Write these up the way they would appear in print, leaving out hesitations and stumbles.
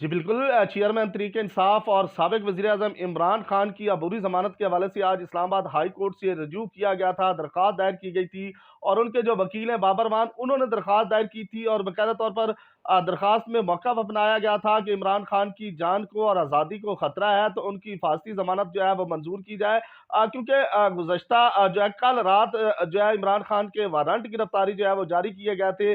جی بالکل، چیئرمین تحریک انصاف اور سابق وزیراعظم عمران خان کی عبوری ضمانت کے حوالے سے آج اسلام آباد ہائی کورٹ سے رجوع کیا گیا تھا، درخواست دائر کی گئی تھی اور ان کے جو وکیل ہیں بابر مان انہوں نے درخواست دائر کی تھی اور باقاعدہ طور پر درخواست میں موقف اپنایا گیا تھا کہ عمران خان کی جان کو اور آزادی کو خطرہ ہے تو ان کی حفاظتی ضمانت جو ہے وہ منظور کی جائے، کیونکہ گزشتہ جو ہے کل رات جو ہے عمران خان کے وارنٹ گرفتاری جو ہے وہ جاری کیے گئے تھے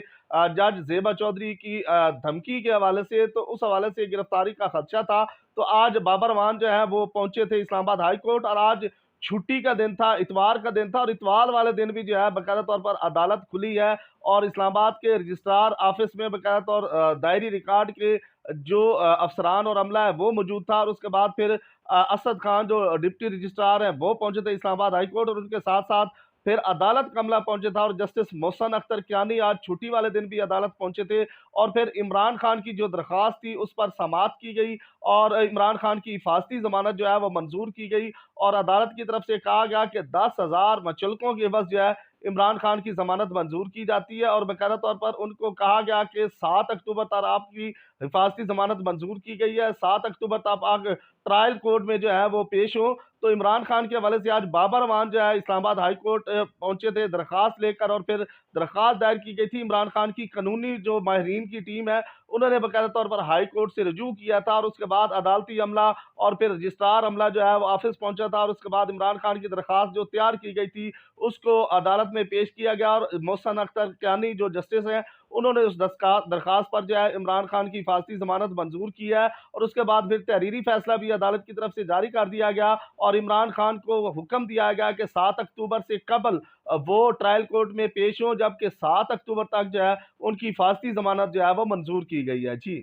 جج زیبا چودھری کی دھمکی کے حوالے سے، تو اس حوالے سے گرفتاری کا خدشہ تھا۔ تو آج بابر مان جو ہے وہ پہنچے تھے اسلام آباد ہائی کورٹ اور آج چھٹی کا دن تھا، اتوار کا دن تھا اور اتوار والے دن بھی جو ہے باقاعدہ طور پر عدالت کھلی ہے اور اسلام آباد کے رجسٹرار آفس میں باقاعدہ طور دائری ریکارڈ کے جو افسران اور عملہ ہے وہ موجود تھا اور اس کے بعد پھر اسد خان جو ڈپٹی رجسٹرار ہیں وہ پہنچے تھے اسلام آباد ہائی کورٹ اور ان کے ساتھ ساتھ پھر عدالت کا عملہ پہنچے تھا اور جسٹس محسن اختر کیانی آج چھٹی والے دن بھی عدالت پہنچے تھے اور پھر عمران خان کی جو درخواست تھی اس پر سماعت کی گئی اور عمران خان کی حفاظتی ضمانت جو ہے وہ منظور کی گئی اور عدالت کی طرف سے کہا گیا کہ 10,000 مچلقوں کی عوض جو ہے عمران خان کی ضمانت منظور کی جاتی ہے اور باقاعدہ طور پر ان کو کہا گیا کہ 7 اکتوبر تک آپ کی حفاظتی ضمانت منظور کی گئی ہے، 7 اکتوبر تک آپ ٹرائل کورٹ میں جو ہے وہ پیش ہوں۔ تو عمران خان کے حوالے سے آج بابر مان جو ہے اسلام آباد ہائی کورٹ پہنچے تھے درخواست لے کر اور پھر درخواست دائر کی گئی تھی۔ عمران خان کی قانونی جو ماہرین کی ٹیم ہے انہوں نے باقاعدہ طور پر ہائی کورٹ سے رجوع کیا تھا اور اس کے بعد عدالتی عملہ اور پھر رجسٹرار عملہ جو ہے وہ آفس پہنچا تھا اور اس کے بعد عمران خان کی درخواست جو تیار کی گئی تھی اس کو عدالت میں پیش کیا گیا اور محسن اختر کیانی جو جسٹس ہیں انہوں نے اس درخواست پر جو ہے عمران خان کی حفاظتی ضمانت منظور کی ہے اور اس کے بعد پھر تحریری فیصلہ بھی عدالت کی طرف سے جاری کر دیا گیا اور عمران خان کو حکم دیا گیا کہ 7 اکتوبر سے قبل وہ ٹرائل کورٹ میں پیش ہوں، جبکہ 7 اکتوبر تک جو ہے ان کی حفاظتی ضمانت جو ہے وہ منظور کی گئی ہے۔ جی